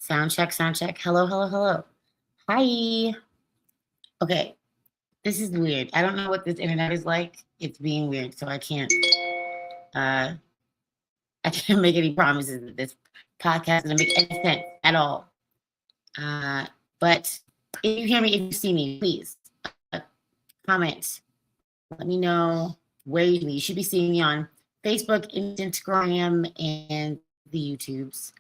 Sound check, sound check. Hello, hello, hello. Hi. Okay, this is weird. I don't know what this internet is like. It's being weird, so uh I can't make any promises that this podcast is gonna make any sense at all. Uh but if you hear me, if you see me, please comment. Let me know where you see me. You should be seeing me on Facebook, Instagram, and the YouTubes.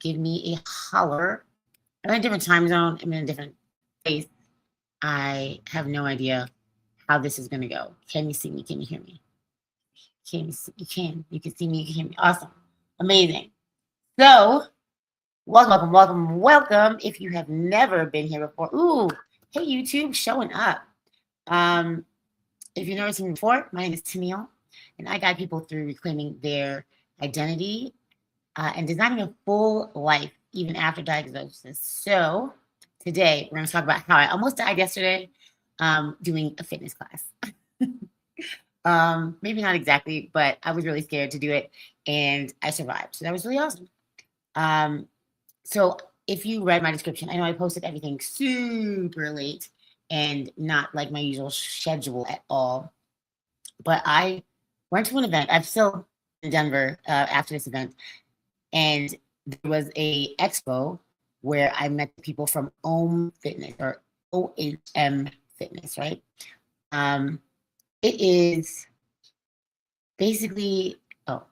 Give me a holler. I'm in a different time zone. I'm in a different place. I have no idea how this is going to go. Can you see me? Can you hear me? Can you see? You can. You can see me. You can hear me. Awesome. Amazing. So, welcome, welcome, welcome, welcome. If you have never been here before, ooh, hey, YouTube, showing up. If you've never seen me before, my name is Tenille, and I guide people through reclaiming their identity and designing a full life even after diagnosis. So today we're going to talk about how I almost died yesterday doing a fitness class. Maybe not exactly, but I was really scared to do it and I survived. So that was really awesome. So if you read my description, I know I posted everything super late and not like my usual schedule at all. But I went to an event. I'm still in Denver after this event. And there was a expo where I met people from OHM Fitness or OHM Fitness, right? It is basically, let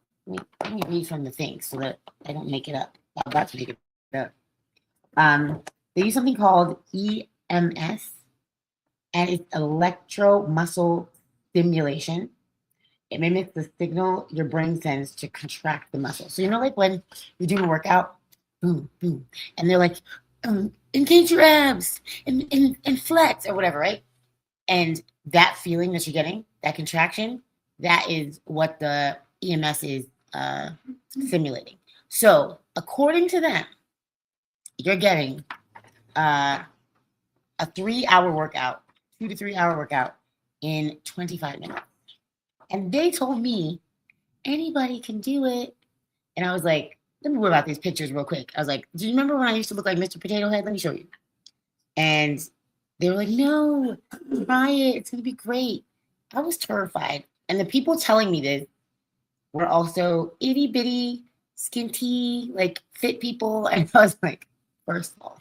me read from the thing so that I don't make it up. I'm about to make it up. They use something called EMS, and it's electromuscle stimulation. It mimics the signal your brain sends to contract the muscle. So, like when you're doing a workout, boom, boom, and they're like, engage your abs and flex or whatever, right? And that feeling that you're getting, that contraction, that is what the EMS is simulating. So, according to them, you're getting a 3-hour workout, 2 to 3 hour workout in 25 minutes. And they told me anybody can do it. And I was like, let me worry about these pictures real quick. I was like, do you remember when I used to look like Mr. Potato Head? Let me show you. And they were like, no, try it. It's going to be great. I was terrified. And the people telling me this were also itty bitty, skinty, like fit people. And I was like, first of all,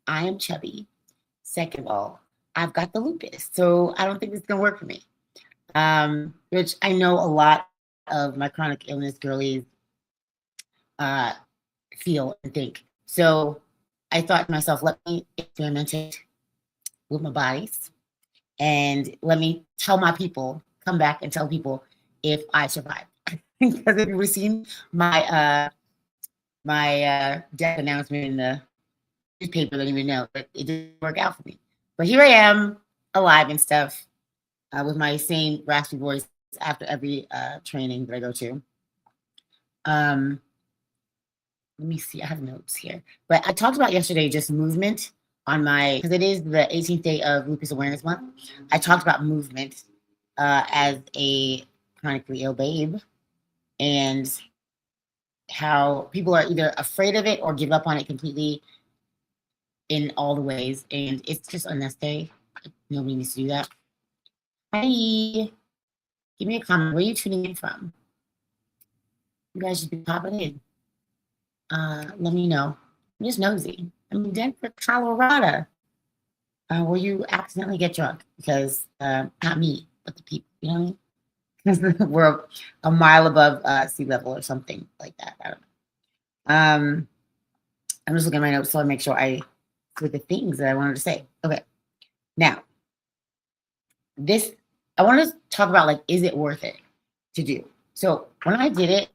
I am chubby. Second of all, I've got the lupus. So I don't think it's going to work for me. Which I know a lot of my chronic illness girlies feel and think. So I thought to myself, let me experiment it with my bodies and let me tell my people, come back and tell people if I survive. Because if you would have seen my death announcement in the newspaper, they didn't even know, but it didn't work out for me. But here I am, alive and stuff. With my same raspy voice after every training that I go to. Let me see, I have notes here. But I talked about yesterday just movement on because it is the 18th day of Lupus Awareness Month. I talked about movement as a chronically ill babe and how people are either afraid of it or give up on it completely in all the ways. And it's just unnecessary. Nobody needs to do that. Hi, give me a comment. Where are you tuning in from? You guys should be popping in. Let me know. I'm just nosy. I'm in Denver, Colorado. Where you accidentally get drunk because not me, but the people. You know what I mean? Because we're a mile above sea level or something like that. I don't know. I'm just looking at my notes so I make sure I with the things that I wanted to say. Okay. Now, I want to talk about is it worth it to do? So when I did it,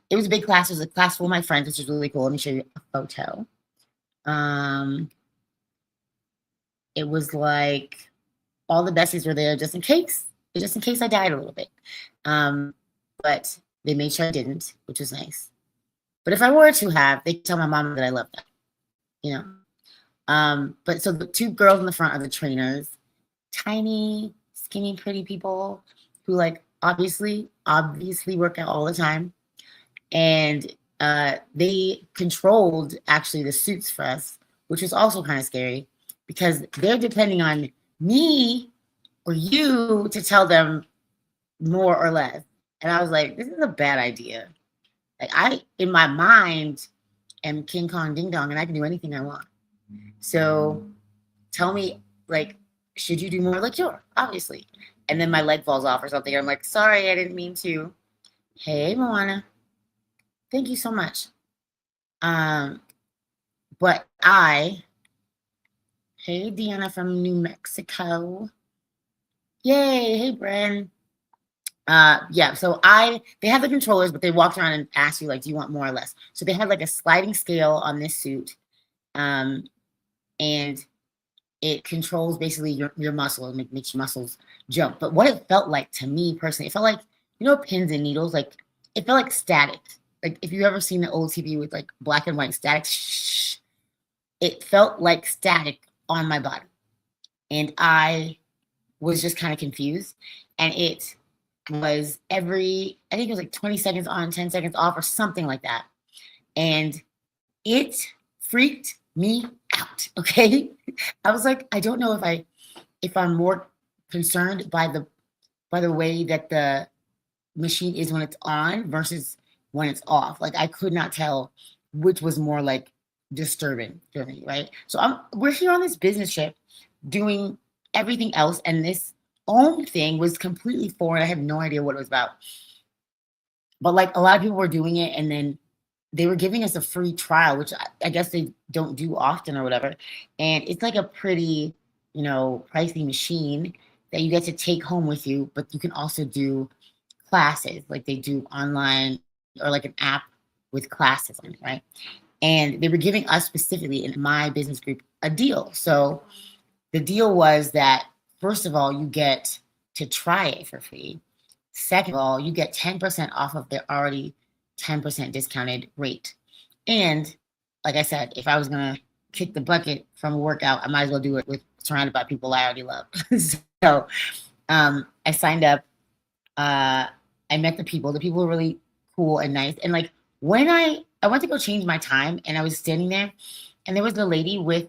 it was a big class. It was a class full of my friends, which was really cool. Let me show you a photo. It was like all the besties were there just in case I died a little bit. But they made sure I didn't, which was nice. But if I were to have, they tell my mom that I love them, But so the two girls in the front are the trainers, tiny, skinny, pretty people who obviously work out all the time. And they controlled actually the suits for us, which was also kind of scary because they're depending on me or you to tell them more or less. And I was like, this is a bad idea. Like I, in my mind, am King Kong Ding Dong and I can do anything I want. So tell me, like, should you do more? Like, sure, obviously. And then my leg falls off or something. I'm like, sorry, I didn't mean to. Hey, Moana. Thank you so much. But hey, Deanna from New Mexico. Yay, hey, Bren. Yeah, so they have the controllers, but they walked around and asked you, like, do you want more or less? So they had like a sliding scale on this suit. And it controls basically your muscle and makes your muscles jump. But what it felt like to me personally, it felt like, pins and needles, like it felt like static. Like if you've ever seen the old TV with like black and white static, it felt like static on my body. And I was just kind of confused. And it was I think it was like 20 seconds on, 10 seconds off or something like that. And it freaked me out. Okay. I was like, I don't know if I'm more concerned by the way that the machine is when it's on versus when it's off. Like I could not tell which was more like disturbing for me, right? So we're here on this business trip doing everything else, and this own thing was completely foreign. I had no idea what it was about. But like a lot of people were doing it, and then they were giving us a free trial, which I guess they don't do often or whatever. And it's like a pretty, pricey machine that you get to take home with you, but you can also do classes like they do online or like an app with classes on it, right? And they were giving us specifically in my business group a deal. So the deal was that, first of all, you get to try it for free. Second of all, you get 10% off of their already 10% discounted rate. And like I said, if I was going to kick the bucket from a workout, I might as well do it surrounded by people I already love. So I signed up. I met the people. The people were really cool and nice. And like when I went to go change my time and I was standing there and there was the lady with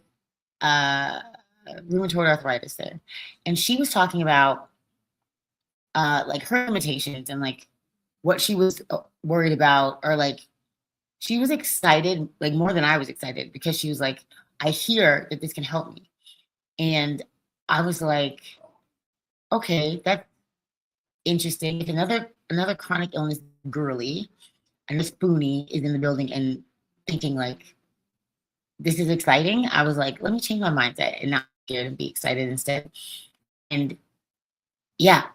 rheumatoid arthritis there. And she was talking about like her limitations and like what she was worried about, or like she was excited, like more than I was excited, because she was like, I hear that this can help me. And I was like, okay, that's interesting. If another chronic illness girly and the Spoonie is in the building and thinking like, this is exciting, I was like, let me change my mindset and not scared and be excited instead. And yeah,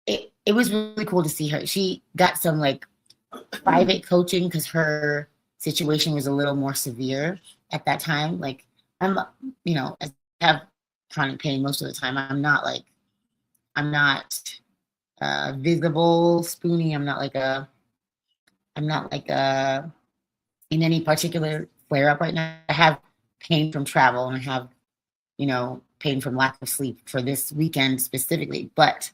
it was really cool to see her. She got some like private coaching because her situation was a little more severe at that time. Like I have chronic pain most of the time. I'm not visible Spoonie. I'm not like in any particular flare up right now. I have pain from travel and I have, pain from lack of sleep for this weekend specifically, but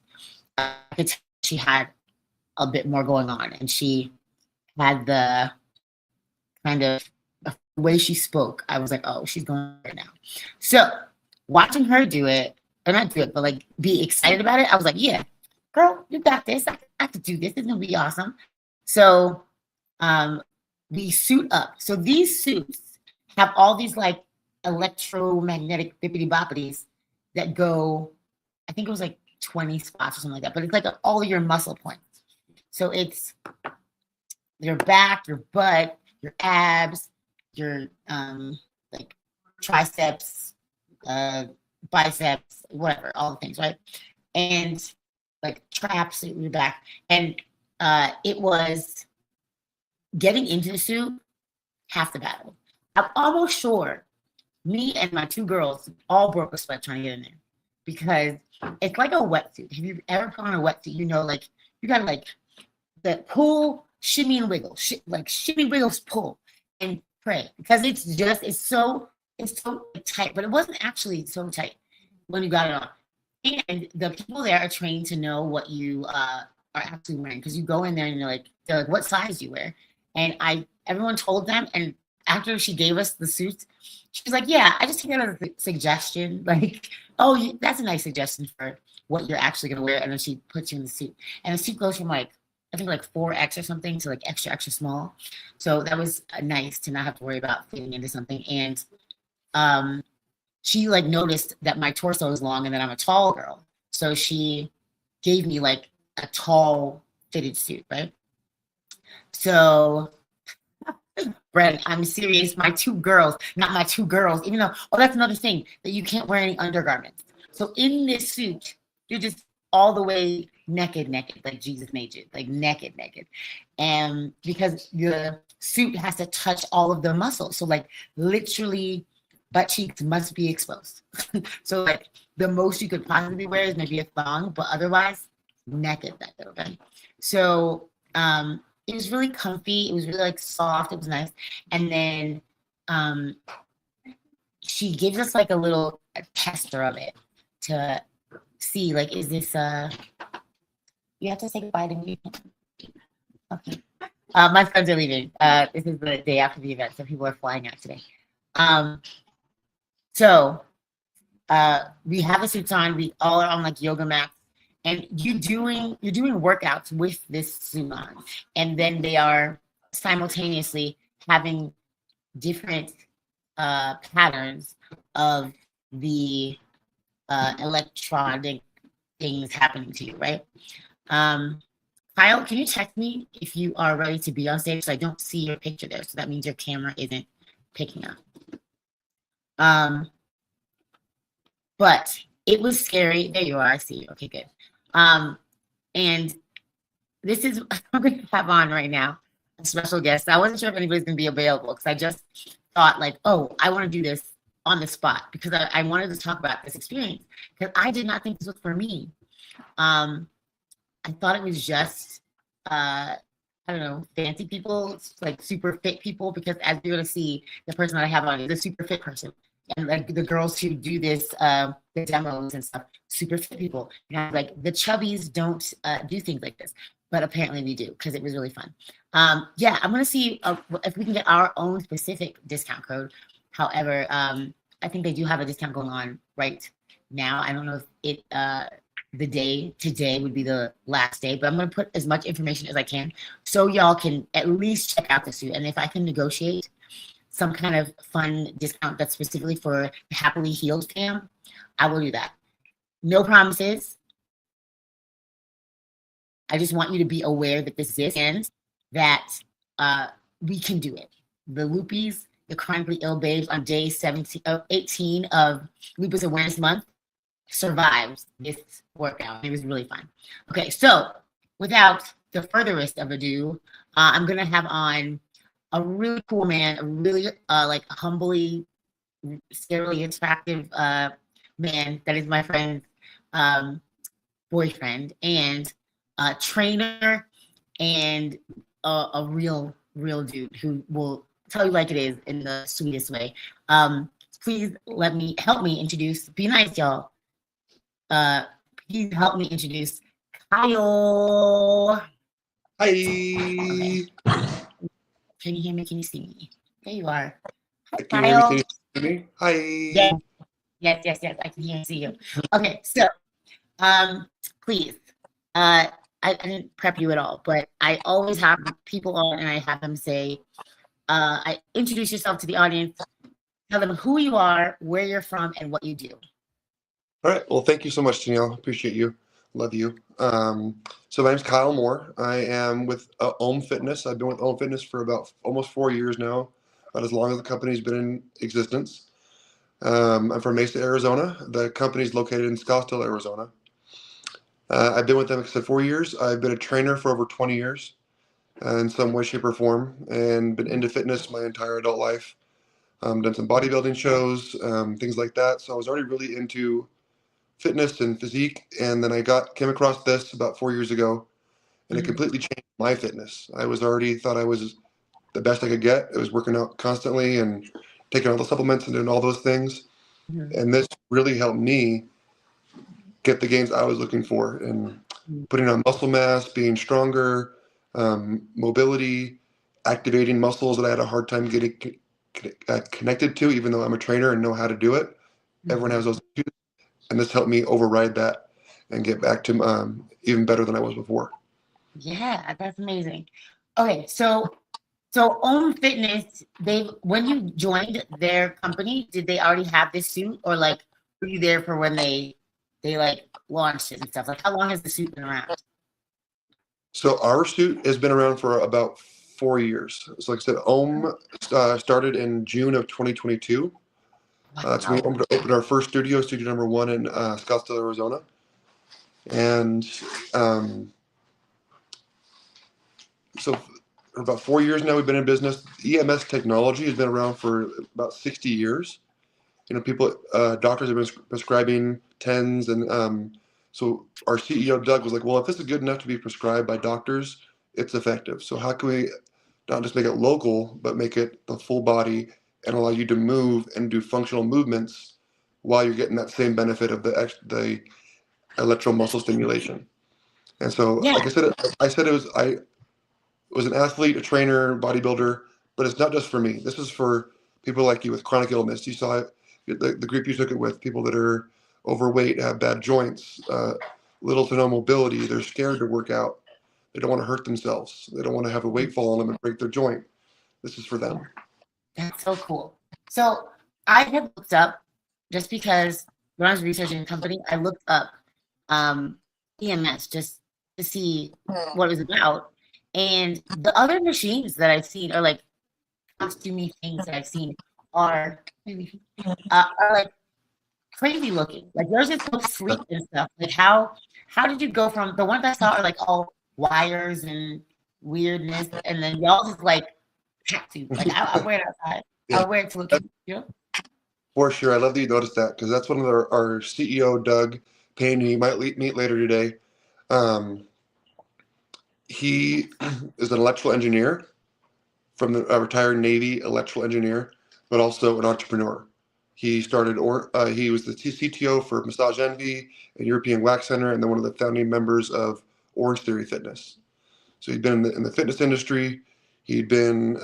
I could tell she had a bit more going on, and she had the kind of way she spoke. I was like, oh, she's going right now. So watching her do it, or not do it, but like be excited about it, I was like, yeah, girl, you got this. I could do this. It's gonna be awesome. So we suit up. So these suits have all these like electromagnetic bippity boppities that go, I think it was like 20 spots or something like that, but it's like all your muscle points. So it's your back, your butt, your abs, your like triceps, biceps, whatever, all the things, right? And like traps in your back. And it was getting into the suit half the battle. I'm almost sure me and my two girls all broke a sweat trying to get in there, because it's like a wetsuit. Have you ever put on a wetsuit? Like you got to like the pull, shimmy and wiggle, like shimmy, wiggles, pull and pray, because it's so tight, but it wasn't actually so tight when you got it on. And the people there are trained to know what you are actually wearing, because you go in there and they're like, what size do you wear? And I everyone told them. And after she gave us the suits, she was like, yeah, I just take that as a suggestion. Like, oh, that's a nice suggestion for what you're actually going to wear. And then she puts you in the suit. And the suit goes from like, I think like 4X or something to like extra, extra small. So that was nice to not have to worry about fitting into something. And she like noticed that my torso is long and that I'm a tall girl. So she gave me like a tall fitted suit, right? So Brett, I'm serious. My two girls, not my two girls, even though, oh, that's another thing, that you can't wear any undergarments. So in this suit, you're just all the way naked, like Jesus made you, like naked. And because the suit has to touch all of the muscles. So like literally butt cheeks must be exposed. So like the most you could possibly wear is maybe a thong, but otherwise naked, okay? So it was really comfy. It was really like soft. It was nice. And then she gives us like a tester of it to see like, is this you have to say goodbye to me. Okay. My friends are leaving. This is the day after the event, so people are flying out today. So we have the suits on. We all are on like yoga mats. And you're doing workouts with this suit on, and then they are simultaneously having different patterns of the electronic things happening to you, right? Kyle, can you text me if you are ready to be on stage? So I don't see your picture there, so that means your camera isn't picking up. But it was scary. There you are. I see you. Okay, good. And this is, I'm going to have on right now a special guest. I wasn't sure if anybody's going to be available because I just thought like, oh, I want to do this on the spot because I wanted to talk about this experience because I did not think this was for me. I thought it was just, I don't know, fancy people, like super fit people, because as you're going to see, the person that I have on is a super fit person. And like the girls who do this, the demos and stuff, super fit people. And like the chubbies don't do things like this, but apparently we do because it was really fun. Yeah, I'm gonna see if we can get our own specific discount code. However, I think they do have a discount going on right now. I don't know if the day today would be the last day, but I'm gonna put as much information as I can so y'all can at least check out the suit. And if I can negotiate some kind of fun discount that's specifically for the Happily Healed fam, I will do that. No promises. I just want you to be aware that this exists and that we can do it. The Lupies, the chronically ill babes on day 18 of Lupus Awareness Month survived this workout. It was really fun. Okay, so without the furthest of ado, I'm gonna have on a really cool man, a really like humbly, scarily attractive man that is my friend's boyfriend and trainer and a real dude who will tell you like it is in the sweetest way. Please help me introduce, be nice y'all. Please help me introduce Kyle. Hi. Okay. Can you hear me? Can you see me? There you are. Hi, can you hear me? Can you see me? Hi. Yes. I can hear and see you. Okay, so please, I didn't prep you at all, but I always have people on and I have them say, I introduce yourself to the audience, tell them who you are, where you're from, and what you do. All right. Well, thank you so much, Tenille. Appreciate you. Love you. So my name's Kyle Moore. I am with OHM Fitness. I've been with OHM Fitness for about almost 4 years now, about as long as the company's been in existence. I'm from Mesa, Arizona. The company's located in Scottsdale, Arizona. I've been with them, like I said, 4 years. I've been a trainer for over 20 years in some way, shape, or form, and been into fitness my entire adult life. Done some bodybuilding shows, things like that. So I was already really into fitness and physique, and then I came across this about 4 years ago, and it completely changed my fitness. I was already thought I was the best I could get. I was working out constantly and taking all the supplements and doing all those things, and this really helped me get the gains I was looking for and putting on muscle mass, being stronger, mobility, activating muscles that I had a hard time getting connected to, even though I'm a trainer and know how to do it. Everyone has those issues, and this helped me override that and get back to even better than I was before. Yeah, that's amazing. Okay, so OHM Fitness, when you joined their company, did they already have this suit, or like were you there for when they like launched it and stuff? Like how long has the suit been around? So our suit has been around for about 4 years. So like I said, OHM started in June of 2022. So we opened our first studio number 1 in Scottsdale, Arizona. And so for about 4 years now, we've been in business. EMS technology has been around for about 60 years. Doctors have been prescribing TENS, and so our CEO Doug was like, well, if this is good enough to be prescribed by doctors, it's effective. So how can we not just make it local, but make it the full body and allow you to move and do functional movements while you're getting that same benefit of the electromuscle stimulation? And so, Yeah. like I said I was an athlete, a trainer, bodybuilder, but it's not just for me. This is for people like you with chronic illness. You saw the group you took it with, people that are overweight, have bad joints, little to no mobility. They're scared to work out. They don't want to hurt themselves. They don't want to have a weight fall on them and break their joint. This is for them. That's so cool. So I had looked up, just because when I was researching the company, I looked up EMS just to see what it was about. And the other machines that I've seen, or like costumey things that I've seen, are like crazy looking. Like yours is so sleek and stuff. Like how did you go from the ones I saw are like all wires and weirdness, and then y'all is like tattoo. Like I wear it outside. I wear it to look, you know. For sure. I love that you noticed that, because that's one of our CEO, Doug Payne, who you might meet later today. He is an electrical engineer from the retired Navy electrical engineer, but also an entrepreneur. He started, he was the CTO for Massage Envy and European Wax Center, and then one of the founding members of Orange Theory Fitness. So he'd been in the fitness industry. He'd been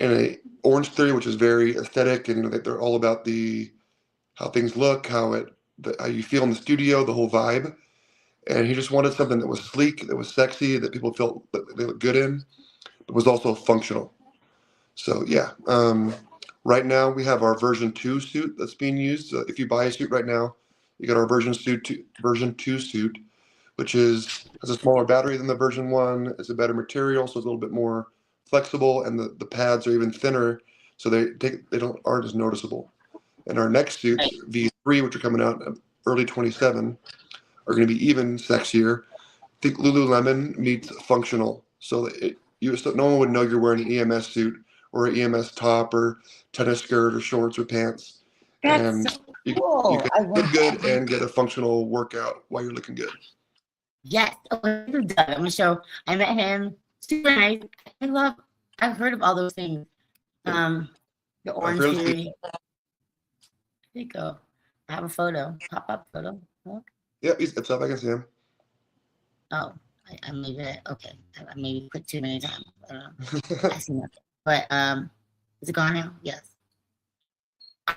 in a Orange Theory, which is very aesthetic, and they're all about how things look, how you feel in the studio, the whole vibe. And he just wanted something that was sleek, that was sexy, that people felt that they looked good in, but was also functional. So yeah, right now we have our version 2 suit that's being used. If you buy a suit right now, you get our version 2 suit, which has a smaller battery than the version 1. It's a better material, so it's a little bit more flexible, and the pads are even thinner, so aren't as noticeable. And our next suits, V3, which are coming out early 27, are going to be even sexier. I think Lululemon meets functional, so no one would know you're wearing an EMS suit or an EMS top or tennis skirt or shorts or pants. That's And so cool. you can look good and get a functional workout while you're looking good. Yes. Oh, Doug, I'm gonna show. I met him. Super nice. I've heard of all those things. The Orange Theory. There you go. I have a photo. Pop up photo. Look. Yeah, it's up. I can see him. Oh, I maybe okay. I maybe clicked too many times. I don't know. I see nothing. But is it gone now? Yes.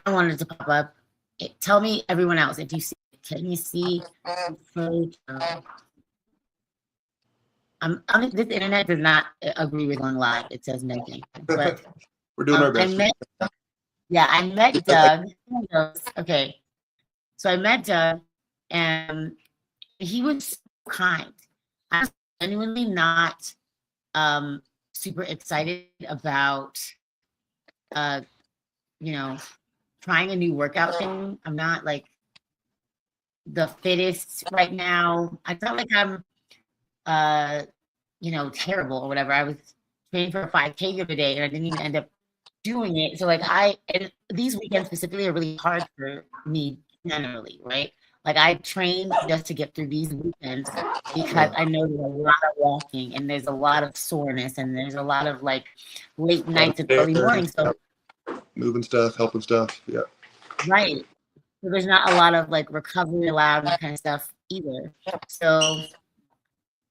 I wanted to pop up. Tell me, everyone else, if you see. Can you see the photo? This internet does not agree with on live. It says nothing. But we're doing our best. I met Doug. Okay, so I met Doug, and he was so kind. I was genuinely not super excited about trying a new workout thing. I'm not like the fittest right now. I felt like I'm terrible or whatever. I was training for a 5K the other day, and I didn't even end up doing it. So like and these weekends specifically are really hard for me generally, right? Like I train just to get through these weekends because I know there's a lot of walking and there's a lot of soreness and there's a lot of like late nights and early mornings. So moving stuff, helping stuff. Yeah. Right. So there's not a lot of like recovery allowed and that kind of stuff either. So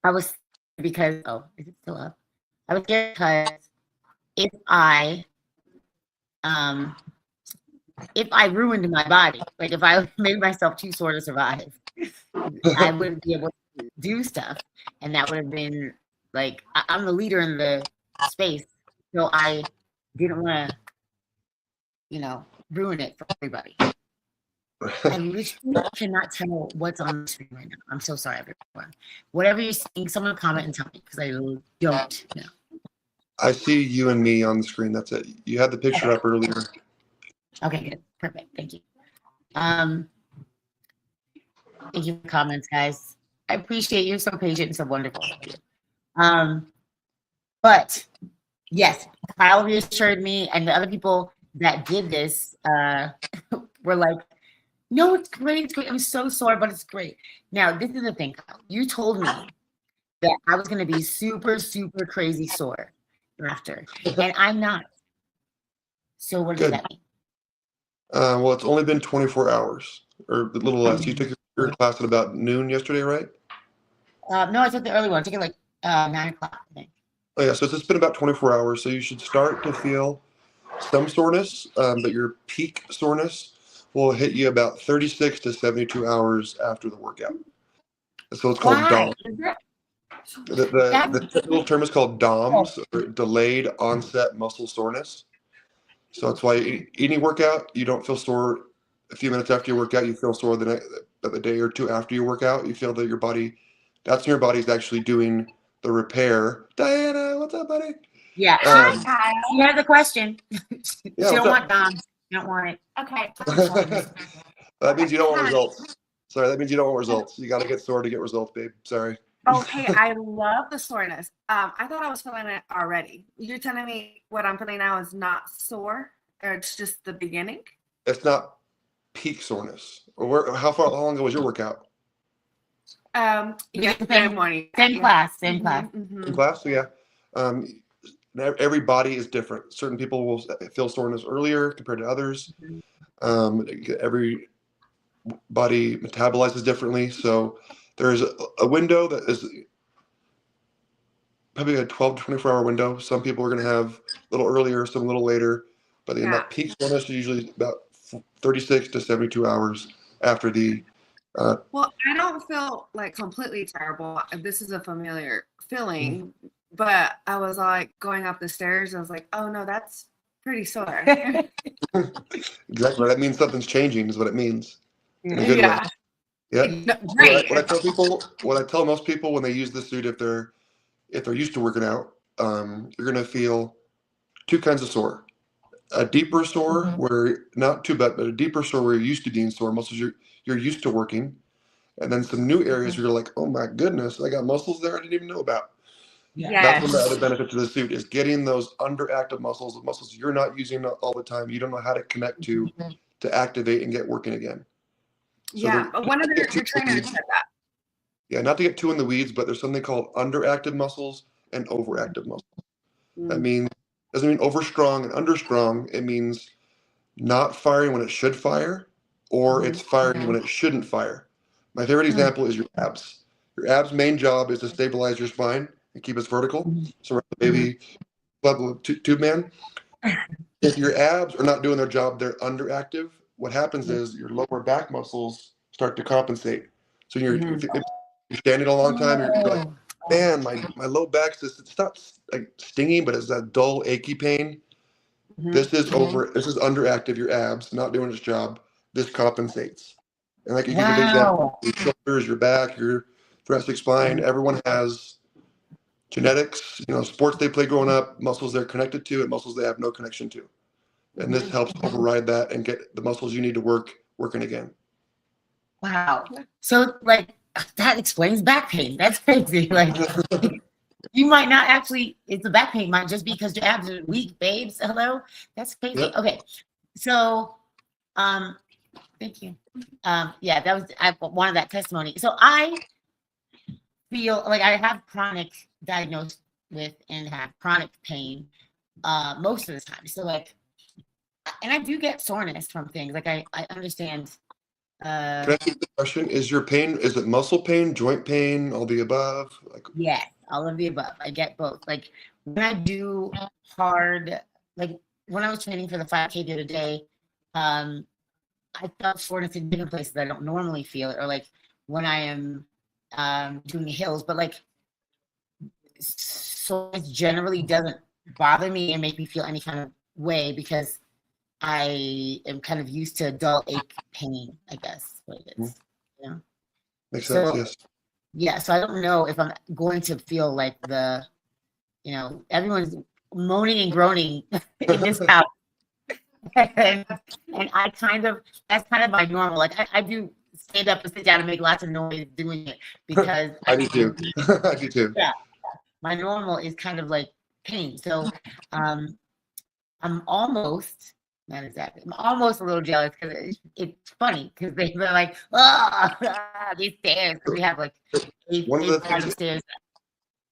I was is it still up? I was scared because um if I ruined my body, like if I made myself too sore to survive, I wouldn't be able to do stuff, and that would have been like I'm the leader in the space, so I didn't want to, ruin it for everybody. I literally cannot tell what's on the screen right now. I'm so sorry, everyone. Whatever you're seeing, someone comment and tell me because I don't know. I see you and me on the screen. That's it. You had the picture up earlier. Okay, good. Perfect. Thank you. Thank you for comments, guys. I appreciate you. So patient and so wonderful. But yes, Kyle reassured me, and the other people that did this were like, no, it's great. It's great. I'm so sore, but it's great. Now, this is the thing, Kyle. You told me that I was going to be super, super crazy sore after, and I'm not. So what does that mean? Well, it's only been 24 hours or a little less. You took your class at about noon yesterday, right? No, I took the early one. I took it like 9 o'clock, I think. Oh, yeah. So it's been about 24 hours. So you should start to feel some soreness, but your peak soreness will hit you about 36 to 72 hours after the workout. So it's called DOMS. The technical term is called DOMS, or delayed onset muscle soreness. So that's why any workout, you don't feel sore a few minutes after your workout. You feel sore the day or two after your workout. You feel that your body, that's when your body's actually doing the repair. Diana, what's up, buddy? Yeah, she has a question. She don't want DOMS. You don't want it. Okay. That means you don't want results. Sorry, that means you don't want results. You got to get sore to get results, babe. Sorry. Okay, I love the soreness. I thought I was feeling it already. You're telling me what I'm feeling now is not sore, or it's just the beginning? It's not peak soreness. Or how long ago was your workout? Yesterday morning. Same class. In class, so yeah. Every body is different. Certain people will feel soreness earlier compared to others. Every body metabolizes differently. So there's a window that is probably a 12 to 24 hour window. Some people are going to have a little earlier, some a little later. But that peak soreness is usually about 36 to 72 hours after the. Well, I don't feel like completely terrible. This is a familiar feeling, but I was like going up the stairs. I was like, oh no, that's pretty sore. Exactly. That means something's changing is what it means. In a good way. Yeah. Great. What I tell most people when they use the suit, if they're used to working out, you're going to feel two kinds of sore. A deeper sore where not too bad, but a deeper sore where you're used to being sore, muscles you're used to working. And then some new areas where you're like, oh my goodness, I got muscles there I didn't even know about. Yeah. That's one of the other benefits of the suit is getting those underactive muscles, the muscles you're not using all the time, you don't know how to connect to activate and get working again. So but one of your trainers said that. Yeah, not to get too in the weeds, but there's something called underactive muscles and overactive muscles. That means doesn't mean overstrong and understrong. It means not firing when it should fire, or it's firing when it shouldn't fire. My favorite example is your abs. Your abs' main job is to stabilize your spine and keep us vertical. So we're the baby level tube man. If your abs are not doing their job, they're underactive. What happens is your lower back muscles start to compensate. So if you're standing a long time, you're like, man, my low back, it's not like stinging, but it's that dull, achy pain. This is underactive, your abs, not doing its job. This compensates. And like you give an example, your shoulders, your back, your thoracic spine, everyone has genetics, sports they play growing up, muscles they're connected to, and muscles they have no connection to. And this helps override that and get the muscles you need to working again. Wow. So that explains back pain. That's crazy. You might not actually, it's the back pain might just be because your abs are weak, babes. Hello? That's crazy. Yep. Okay. So, thank you. I wanted that testimony. So I feel like I have chronic diagnosed with and have chronic pain most of the time. So and I do get soreness from things. I understand. Can I ask you the question? Is your pain, is it muscle pain, joint pain, all the above? Yes, all of the above. I get both. when I do hard, like when I was training for the 5K the other day, I felt soreness in different places I don't normally feel it, or like when I am doing hills, but like soreness generally doesn't bother me and make me feel any kind of way because I am kind of used to dull ache pain, I guess what it is. You know? Makes sense. So Yes. yeah, so I don't know if I'm going to feel like everyone's moaning and groaning in this house. and, I that's kind of my normal. Like I do stand up and sit down and make lots of noise doing it because I do too. I do too. Yeah, my normal is kind of like pain. So I'm almost not exactly. I'm almost a little jealous because it's funny because they're like, oh, these stairs. We have like eight One of the flights of things, stairs.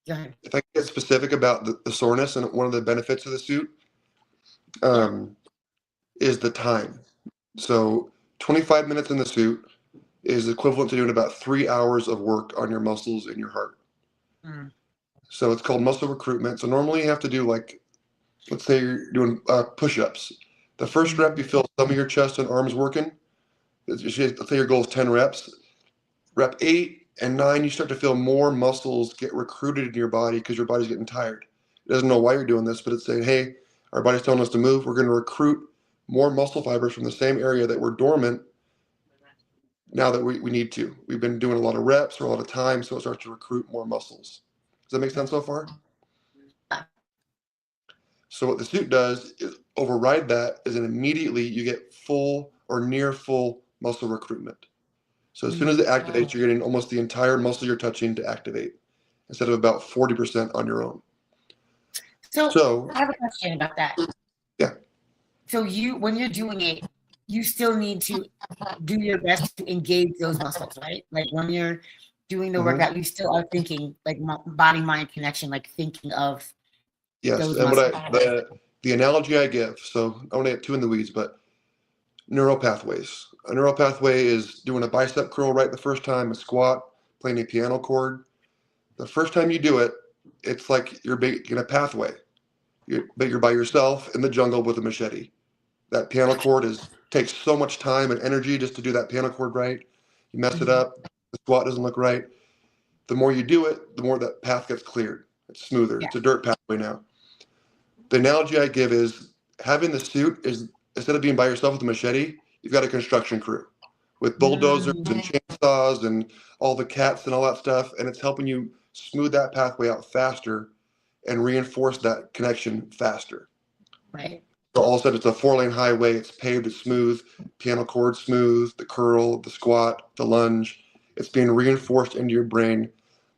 Go ahead. if I can get specific about the soreness and one of the benefits of the suit, is the time. So 25 minutes in the suit is equivalent to doing about 3 hours of work on your muscles and your heart. Mm. So it's called muscle recruitment. So normally you have to do like, let's say you're doing push-ups. The first rep, you feel some of your chest and arms working. Let's say your goal is 10 reps. Rep 8 and 9, you start to feel more muscles get recruited in your body because your body's getting tired. It doesn't know why you're doing this, but it's saying, hey, our body's telling us to move. We're going to recruit more muscle fibers from the same area that were dormant now that we need to. We've been doing a lot of reps for a lot of time, so it starts to recruit more muscles. Does that make sense so far? So what the suit does is override that, is that immediately you get full or near full muscle recruitment. So as soon as it activates, you're getting almost the entire muscle you're touching to activate instead of about 40% on your own. So I have a question about that. Yeah. So when you're doing it, you still need to do your best to engage those muscles, right? Like when you're doing the workout, you still are thinking like body-mind connection, like thinking of those And muscles. the analogy I give, so I want to get too in the weeds, but neural pathways. A neural pathway is doing a bicep curl right the first time, a squat, playing a piano chord. The first time you do it, it's like you're making a pathway. But you're by yourself in the jungle with a machete. That piano chord takes so much time and energy just to do that piano chord right. You mess it up, the squat doesn't look right. The more you do it, the more that path gets cleared. It's smoother. Yeah. It's a dirt pathway now. The analogy I give is having the suit is, instead of being by yourself with a machete, you've got a construction crew with bulldozers and chainsaws and all the cats and all that stuff, and it's helping you smooth that pathway out faster and reinforce that connection faster. Right. So all of a sudden it's a 4-lane highway, it's paved, it's smooth, piano chord smooth, the curl, the squat, the lunge. It's being reinforced into your brain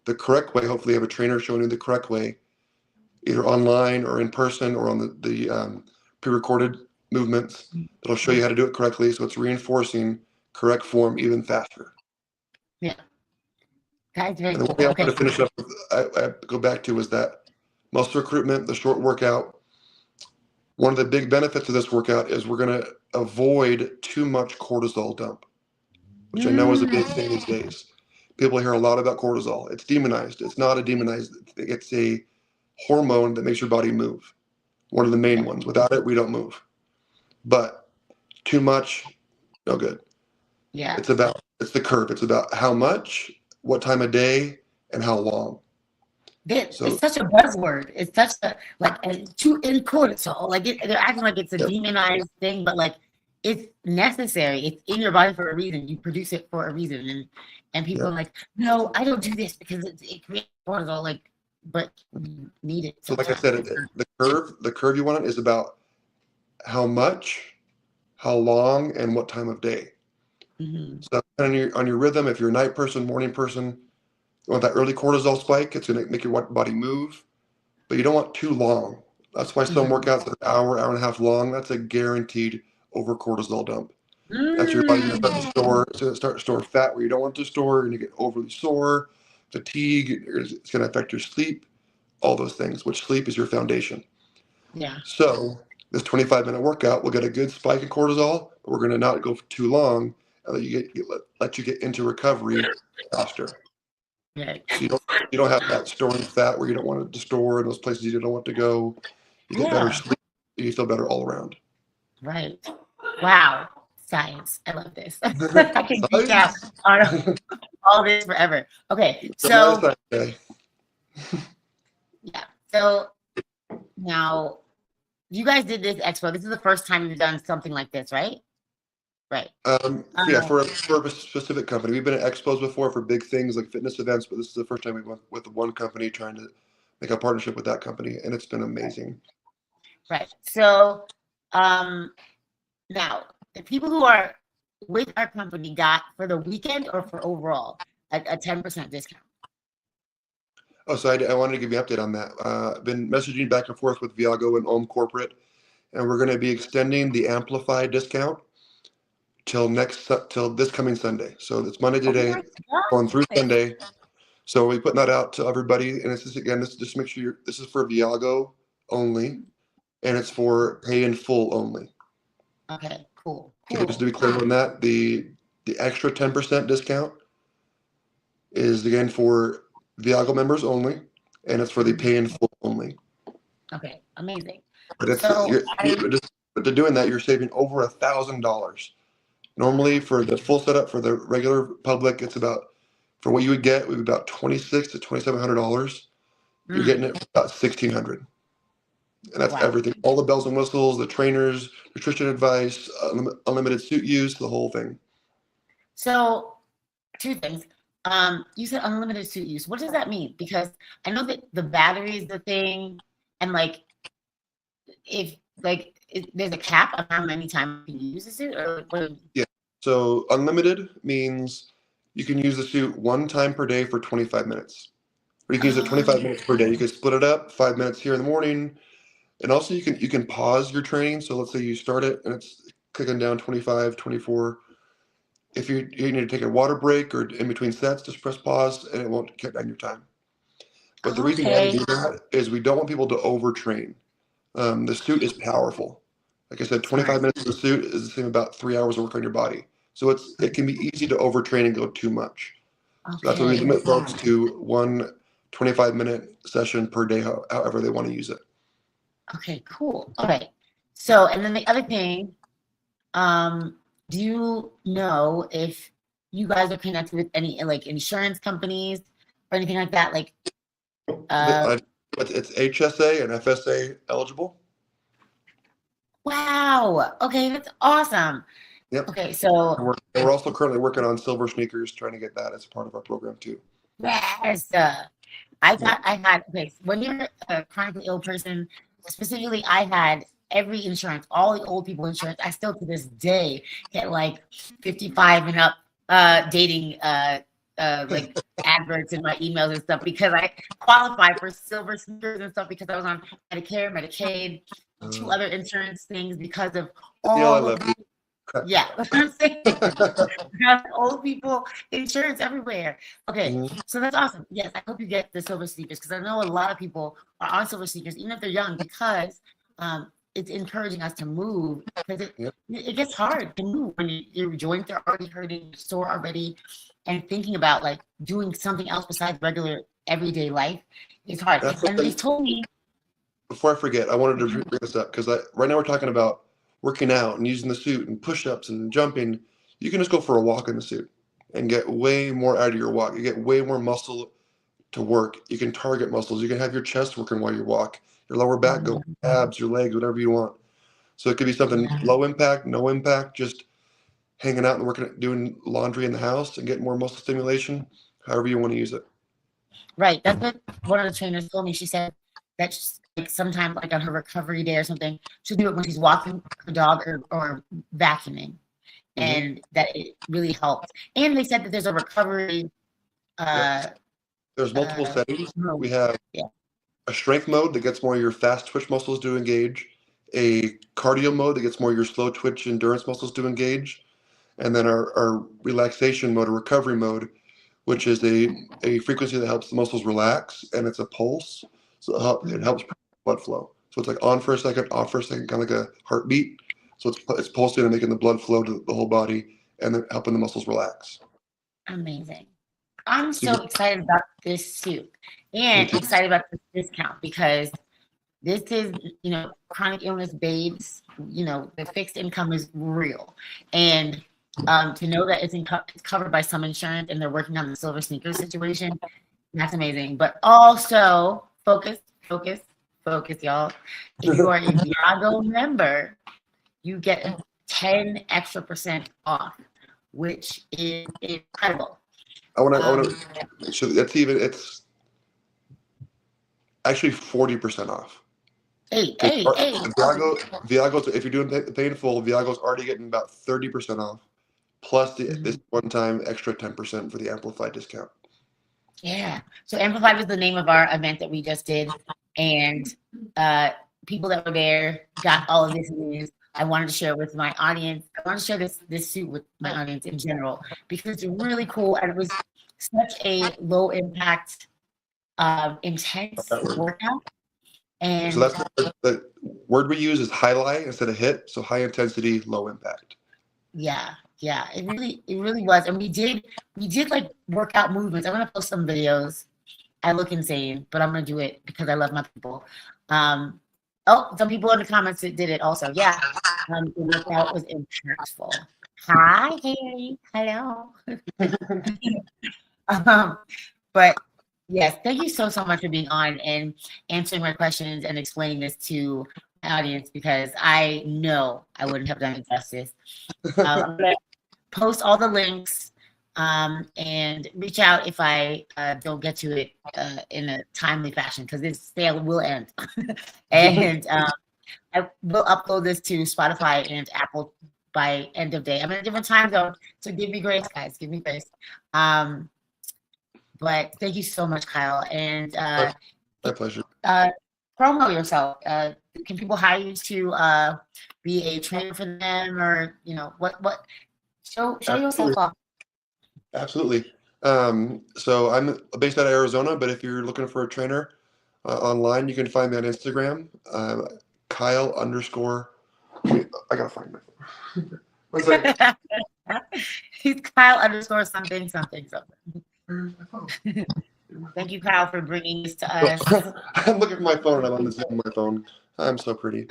the correct way. Hopefully you have a trainer showing you the correct way, either online or in person or on the pre-recorded movements that'll show you how to do it correctly. So it's reinforcing correct form even faster. Yeah. And the one thing I want to finish up with, I go back to is that muscle recruitment, the short workout. One of the big benefits of this workout is we're going to avoid too much cortisol dump, which I know is a big thing these days. People hear a lot about cortisol. It's demonized. It's not a demonized. It's a hormone that makes your body move. One of the main ones. Without it, we don't move. But too much, no good. Yeah. It's the curve. It's about how much, what time of day, and how long. It's such a buzzword. It's such a too in cortisol. Like they're acting like it's a demonized thing, but like it's necessary. It's in your body for a reason. You produce it for a reason, and people are like, no, I don't do this because it creates cortisol. Like, but you need it. So, like I said, the curve you want is about how much, how long, and what time of day. So on your rhythm, if you're a night person, morning person, you want that early cortisol spike. It's going to make your body move, but you don't want too long. That's why some workouts are an hour and a half long. That's a guaranteed over cortisol dump. That's your body going to start to store fat where you don't want to store. You're going to get overly sore, fatigue. It's going to affect your sleep, all those things, which sleep is your foundation. Yeah. So this 25-minute workout will get a good spike in cortisol, but we're going to not go for too long and let you get into recovery faster. Yeah. You don't have that storing fat where you don't want it to store in those places you don't want to go. You get better Yeah. sleep. You feel better all around. Right. Wow. Science. I love this. I can geek out Science? on all this forever. Okay. It's a nice So science day. yeah. So now you guys did this expo. This is the first time you've done something like this, right? Right. Yeah, for a specific company. We've been at expos before for big things like fitness events, but this is the first time we went with one company trying to make a partnership with that company, and it's been amazing. Right. So now the people who are with our company got for the weekend or for overall a 10% discount. Oh, so I wanted to give you an update on that. I've been messaging back and forth with Viago and Ohm Corporate, and we're going to be extending the Amplify discount till this coming Sunday. So it's Monday today, going through Sunday. So we're putting that out to everybody, and it's just, again, this just make sure this is for Viago only, and it's for pay in full only. Okay, cool. So just to be clear on that, the extra 10% discount is again for Viago members only, and it's for the pay in full only. Okay, amazing. But it's So but they're doing that, you're saving over $1,000. Normally, for the full setup for the regular public, it's about for what you would get, would be about $2,600 to $2,700. You're getting it for about $1,600, and that's wow. everything. All the bells and whistles, the trainers, nutrition advice, unlimited suit use, the whole thing. So two things. You said unlimited suit use. What does that mean? Because I know that the battery is the thing, and like if there's a cap on how many times you can use the suit, or what? Yeah. So unlimited means you can use the suit one time per day for 25 minutes. Or you can use it 25 minutes per day. You can split it up, 5 minutes here in the morning. And also you can pause your training. So let's say you start it and it's clicking down 25, 24. If you need to take a water break or in between sets, just press pause and it won't cut down your time. But the reason why we do that is we don't want people to overtrain. The suit is powerful. Like I said, 25 minutes of the suit is the same about 3 hours of work on your body. So it can be easy to overtrain and go too much. So that's why we limit folks to one 25-minute session per day, however they want to use it. Okay, cool. All right. So, and then the other thing, do you know if you guys are connected with any like insurance companies or anything like that? Like, it's HSA and FSA eligible. wow. Okay, that's awesome. Yep. Okay, so we're also currently working on silver sneakers, trying to get that as part of our program too. yes, okay. When you're a chronically ill person, specifically, I had every insurance, all the old people insurance. I still to this day get like 55 and up dating like adverts in my emails and stuff because I qualify for silver sneakers and stuff because I was on Medicare, Medicaid, 2 other insurance things because of all of yeah, that's what I'm saying. We have old people insurance everywhere. Okay, so that's awesome. Yes, I hope you get the silver sneakers because I know a lot of people are on silver sneakers, even if they're young, because it's encouraging us to move because it gets hard to move when your joints are already hurting, you're sore already, and thinking about like doing something else besides regular everyday life is hard. And they told me. Before I forget, I wanted to bring this up because right now we're talking about working out and using the suit and push-ups and jumping. You can just go for a walk in the suit and get way more out of your walk. You get way more muscle to work. You can target muscles. You can have your chest working while you walk, your lower back go, abs, your legs, whatever you want. So it could be something low impact, no impact, just hanging out and working, doing laundry in the house and getting more muscle stimulation, however you want to use it. Right. That's what one of the trainers told me. She said that like sometimes like on her recovery day or something, she'll do it when she's walking her dog or vacuuming. And that it really helps. And they said that there's a recovery. There's multiple settings. We have a strength mode that gets more of your fast twitch muscles to engage, a cardio mode that gets more of your slow twitch endurance muscles to engage, and then our relaxation mode or recovery mode, which is a frequency that helps the muscles relax, and it's a pulse. So it helps blood flow. So it's like on for a second, off for a second, kind of like a heartbeat. So it's pulsing and making the blood flow to the whole body and then helping the muscles relax. Amazing. I'm so excited about this suit and excited about this discount because this is, chronic illness babes, the fixed income is real. And to know that it's covered by some insurance and they're working on the silver sneakers situation, that's amazing. But also, focus, y'all. If you are a Viago member, you get 10 extra % off, which is incredible. I want to. So it's actually 40% off. Hey. Viago's, if you're doing pay in full, Viago's already getting about 30% off, plus this one-time extra 10% for the amplified discount. Yeah. So Amplified was the name of our event that we just did, and people that were there got all of this news. I wanted to share it with my audience. I want to share this suit with my audience in general because it's really cool and it was such a low impact, intense workout. And so that's the word we use is highlight instead of hit. So high intensity, low impact. Yeah, it really was. And we did like workout movements. I'm gonna post some videos. I look insane, but I'm gonna do it because I love my people. Some people in the comments that did it also. Yeah. The workout was impactful. Hi, Haley. Hello. But yes, thank you so much for being on and answering my questions and explaining this to my audience because I know I wouldn't have done it justice. I'm gonna post all the links and reach out if I don't get to it in a timely fashion because this sale will end. And I will upload this to Spotify and Apple by end of day. I'm in a different time zone, so give me grace, guys. Give me grace. But thank you so much, Kyle. And my pleasure. Promo yourself. Can people hire you to be a trainer for them, or what? Show yourself off. Absolutely. So I'm based out of Arizona, but if you're looking for a trainer online, you can find me on Instagram, Kyle _ I gotta find my phone. One second. He's Kyle _ something. Where's my phone? Thank you, Kyle, for bringing this to us. I'm looking at my phone and I'm on my phone. I'm so pretty.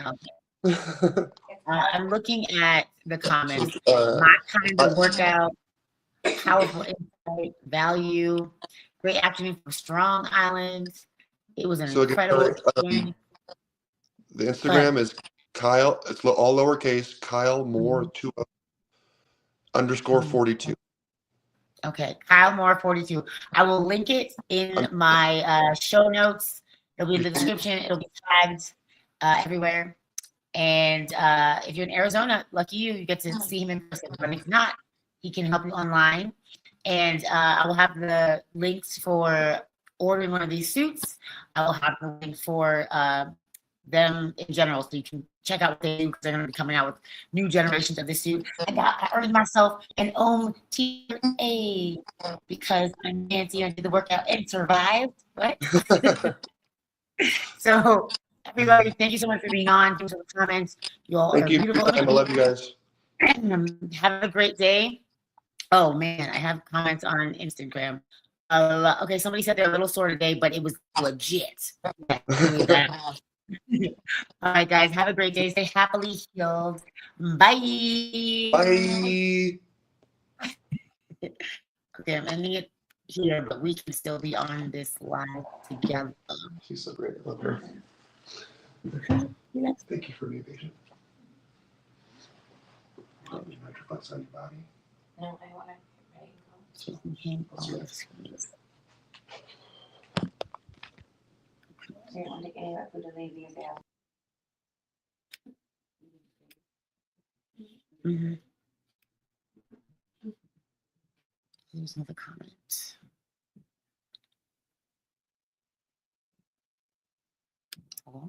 Okay. I'm looking at the comments. My kind of workout, powerful insight, value, great afternoon from Strong Island. It was an incredible experience. The Instagram is Kyle. It's all lowercase. Kyle Moore _42. Okay, Kyle Moore 42. I will link it in my show notes. It'll be in the description. It'll be tagged everywhere. And if you're in Arizona, lucky you get to see him in person. But if not, he can help you online. And I will have the links for ordering one of these suits. I will have the link for them in general, so you can check out what they do because they're going to be coming out with new generations of this suit. I earned myself an OHM tier A because I'm Nancy and I did the workout and survived. Right? So everybody, thank you so much for being on. Thanks for the comments. You all are beautiful. I love you guys. Have a great day. Oh man, I have comments on Instagram. Okay, somebody said they're a little sore today, but it was legit. All right, guys, have a great day. Stay happily healed. Bye. Bye. Okay, I'm ending it here, but we can still be on this live together. She's so great. I love her. Thank you for being patient. Reflex on your body. No, I want to. So we can all the screens. I don't want to get up to leave these out. There's another comment. Hello?